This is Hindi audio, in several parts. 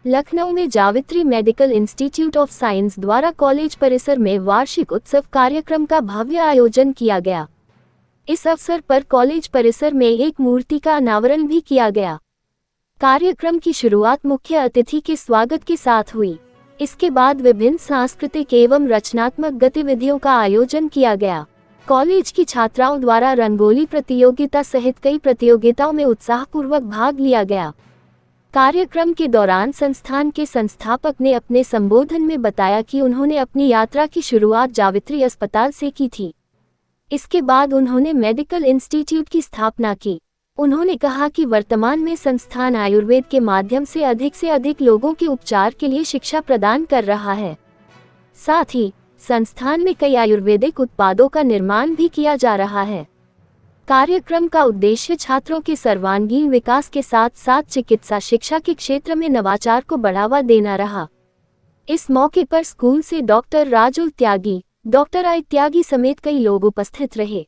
लखनऊ में जावित्री मेडिकल इंस्टीट्यूट ऑफ साइंस द्वारा कॉलेज परिसर में वार्षिक उत्सव कार्यक्रम का भव्य आयोजन किया गया। इस अवसर पर कॉलेज परिसर में एक मूर्ति का अनावरण भी किया गया। कार्यक्रम की शुरुआत मुख्य अतिथि के स्वागत के साथ हुई। इसके बाद विभिन्न सांस्कृतिक एवं रचनात्मक गतिविधियों का आयोजन किया गया। कॉलेज की छात्राओं द्वारा रंगोली प्रतियोगिता सहित कई प्रतियोगिताओं में उत्साहपूर्वक भाग लिया गया। कार्यक्रम के दौरान संस्थान के संस्थापक ने अपने संबोधन में बताया कि उन्होंने अपनी यात्रा की शुरुआत जावित्री अस्पताल से की थी। इसके बाद उन्होंने मेडिकल इंस्टीट्यूट की स्थापना की। उन्होंने कहा कि वर्तमान में संस्थान आयुर्वेद के माध्यम से अधिक लोगों के उपचार के लिए शिक्षा प्रदान कर रहा है। साथ ही संस्थान में कई आयुर्वेदिक उत्पादों का निर्माण भी किया जा रहा है। कार्यक्रम का उद्देश्य छात्रों के सर्वांगीण विकास के साथ साथ चिकित्सा शिक्षा के क्षेत्र में नवाचार को बढ़ावा देना रहा। इस मौके पर स्कूल से doctor Raju Tyagi, doctor I Tyagi समेत कई लोग उपस्थित रहे।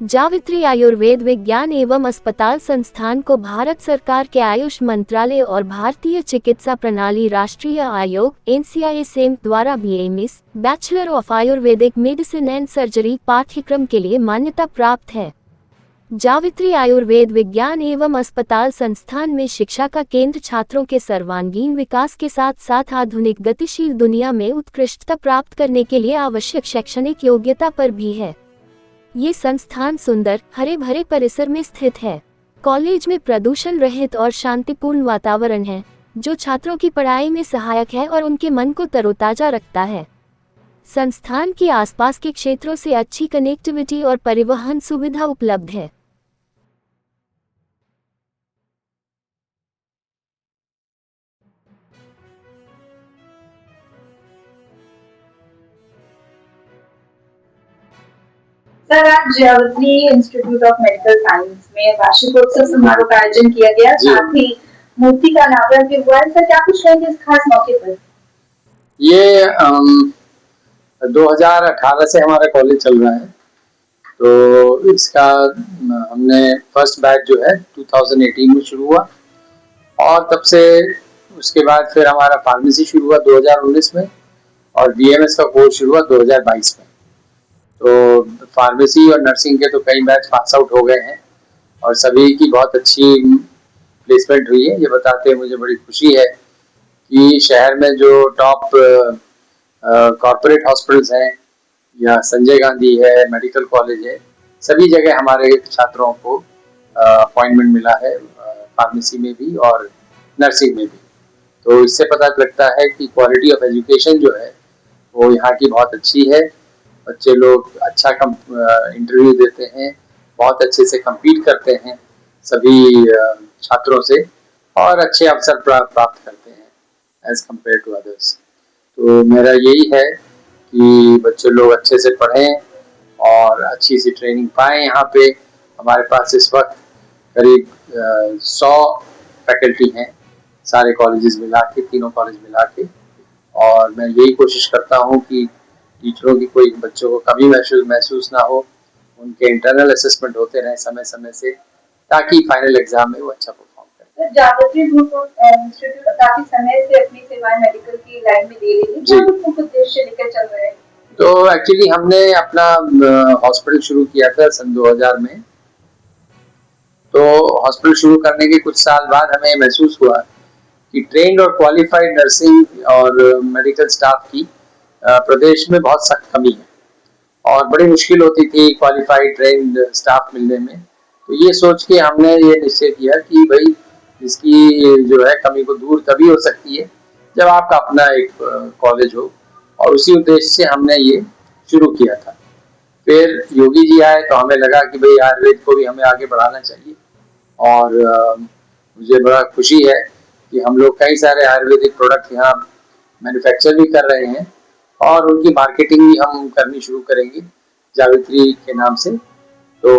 जावित्री आयुर्वेद विज्ञान एवं अस्पताल संस्थान को भारत सरकार के आयुष मंत्रालय और भारतीय चिकित्सा प्रणाली राष्ट्रीय आयोग NCISM द्वारा BAMS bachelor of Ayurvedic medicine and surgery पाठ्यक्रम के लिए मान्यता प्राप्त है। जावित्री आयुर्वेद विज्ञान एवं अस्पताल संस्थान में शिक्षा का केंद्र छात्रों के सर्वांगीण विकास के साथ साथ आधुनिक गतिशील दुनिया में उत्कृष्टता प्राप्त करने के लिए आवश्यक शैक्षणिक योग्यता पर भी है। ये संस्थान सुंदर हरे भरे परिसर में स्थित है। कॉलेज में प्रदूषण रहित और शांतिपूर्ण वातावरण है, जो छात्रों की पढ़ाई में सहायक है और उनके मन को तरोताजा रखता है। संस्थान के आसपास के क्षेत्रों से अच्छी कनेक्टिविटी और परिवहन सुविधा उपलब्ध है। सर, आज जावित्री इंस्टीट्यूट ऑफ मेडिकल साइंस में वार्षिकोत्सव समारोह का आयोजन किया गया, साथ ही मूर्ति का अनावरण भी हुआ है। सर, क्या कुछ कहेंगे इस खास मौके पर? ये 2018 से हमारा कॉलेज चल रहा है, तो इसका हमने फर्स्ट बैच जो है 2018 में शुरू हुआ और तब से उसके बाद फिर हमारा फार्मेसी शुरू हुआ 2019 में और BMS का कोर्स शुरू हुआ 2022 में। तो फार्मेसी और नर्सिंग के तो कई बैच पास आउट हो गए हैं और सभी की बहुत अच्छी प्लेसमेंट हुई है। ये बताते हुए मुझे बड़ी खुशी है कि शहर में जो टॉप कॉर्पोरेट हॉस्पिटल्स हैं या संजय गांधी है, मेडिकल कॉलेज है, सभी जगह हमारे छात्रों को अपॉइंटमेंट मिला है, फार्मेसी में भी और नर्सिंग में भी। तो इससे पता लगता है कि क्वालिटी ऑफ एजुकेशन जो है वो यहाँ की बहुत अच्छी है। बच्चे लोग अच्छा इंटरव्यू देते हैं, बहुत अच्छे से compete करते हैं सभी छात्रों से और अच्छे अवसर प्राप्त करते हैं as compared to others। तो मेरा यही है कि बच्चे लोग अच्छे से पढ़ें और अच्छी सी ट्रेनिंग पाएं। यहाँ पे हमारे पास इस वक्त करीब 100 फैकल्टी हैं, सारे कॉलेजेस मिला के, तीनों कॉलेज मिला के, और मैं यही कोशिश करता हूँ कि टीचरों की कोई बच्चों को कमी महसूस ना हो। उनके इंटरनल असेसमेंट होते रहे समय समय से, ताकि फाइनल एग्जाम में वो अच्छा परफॉर्म करें। जावित्री ग्रुप ऑफ इंस्टीट्यूट काफी समय से अपनी सेवाएं मेडिकल की लाइन में दे रही है, क्या मुख्य उद्देश्य लेकर चल रहे हैं? तो एक्चुअली हमने अपना हॉस्पिटल शुरू किया था सन 2000 में। तो हॉस्पिटल शुरू करने के कुछ साल बाद हमें महसूस हुआ कि ट्रेन्ड और क्वालिफाइड नर्सिंग और मेडिकल स्टाफ की प्रदेश में बहुत सख्त कमी है और बड़ी मुश्किल होती थी क्वालिफाइड ट्रेन्ड स्टाफ मिलने में। तो ये सोच के हमने ये निश्चय किया कि भाई इसकी जो है कमी को दूर तभी हो सकती है जब आपका अपना एक कॉलेज हो, और उसी उद्देश्य से हमने ये शुरू किया था। फिर योगी जी आए तो हमें लगा कि भाई आयुर्वेद को भी हमें आगे बढ़ाना चाहिए, और मुझे बड़ा खुशी है कि हम लोग कई सारे आयुर्वेदिक प्रोडक्ट यहाँ मैन्युफैक्चर भी कर रहे हैं और उनकी मार्केटिंग भी हम करनी शुरू करेंगे जावित्री के नाम से। तो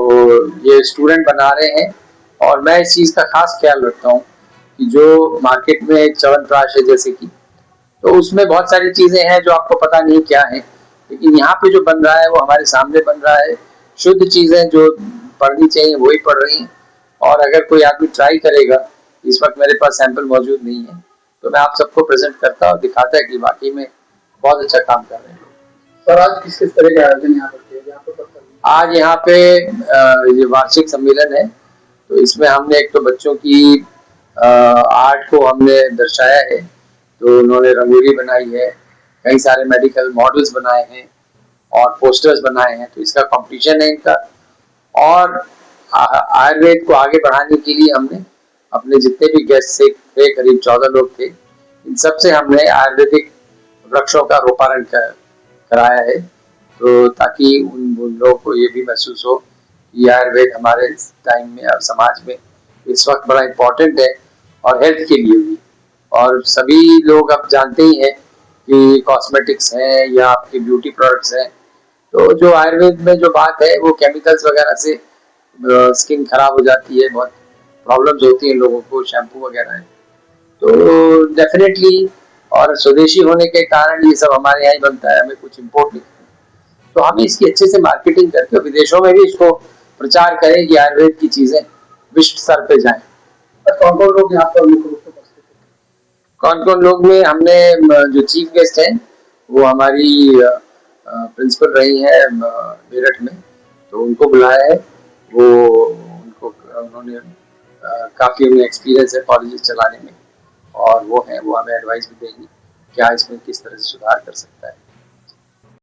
ये स्टूडेंट बना रहे हैं और मैं इस चीज़ का खास ख्याल रखता हूँ कि जो मार्केट में च्यवनप्राश है जैसे कि, तो उसमें बहुत सारी चीज़ें हैं जो आपको पता नहीं क्या है, लेकिन यहाँ पे जो बन रहा है वो हमारे सामने बन रहा है। शुद्ध चीज़ें जो पढ़नी चाहिए वही पढ़ रही हैं, और अगर कोई आदमी ट्राई करेगा, इस वक्त मेरे पास सैंपल मौजूद नहीं है, तो मैं आप सबको प्रेजेंट करता और दिखाता है कि वाकई में बहुत अच्छा काम कर रहे हैं लोग। सर आज किस किस तरह के आयोजन यहाँ पर किए गए आपको पता है? आज यहाँ पे ये वार्षिक सम्मेलन है, तो इसमें हमने एक तो बच्चों की आर्ट को हमने दर्शाया है, तो उन्होंने रंगोली बनाई है, कई सारे मेडिकल मॉडल्स बनाए हैं और पोस्टर्स बनाए हैं, तो इसका कंपटीशन है इनका। और आयुर्वेद को आगे बढ़ाने के लिए हमने अपने जितने भी गेस्ट थे, करीब 14 लोग थे, इन सब से हमने आयुर्वेदिक वृक्षों का रोपारण कराया है, तो ताकि उन लोगों को ये भी महसूस हो कि आयुर्वेद हमारे टाइम में और समाज में इस वक्त बड़ा इम्पोर्टेंट है और हेल्थ के लिए भी। और सभी लोग अब जानते ही हैं कि कॉस्मेटिक्स हैं या आपके ब्यूटी प्रोडक्ट्स हैं, तो जो आयुर्वेद में जो बात है वो केमिकल्स वगैरह से स्किन खराब हो जाती है, बहुत प्रॉब्लम्स होती हैं लोगों को, शैम्पू वगैरह है, तो डेफिनेटली और स्वदेशी होने के कारण ये सब हमारे यहाँ ही बनता है, हमें कुछ इम्पोर्ट नहीं, तो हम इसकी अच्छे से मार्केटिंग करके विदेशों में भी इसको प्रचार करें कि आयुर्वेद की चीजें विश्व स्तर पे जाएं। कौन कौन लोग यहाँ पर मुख्य रूप से उपस्थित हैं? कौन कौन लोग में हमने जो चीफ गेस्ट हैं वो हमारी प्रिंसिपल रही है मेरठ में, तो उनको बुलाया है। वो उन्होंने काफी उन्हें एक्सपीरियंस है कॉलेजेस चलाने में, और वो हमें एडवाइस भी देंगी क्या इसमें किस तरह से सुधार कर सकता है।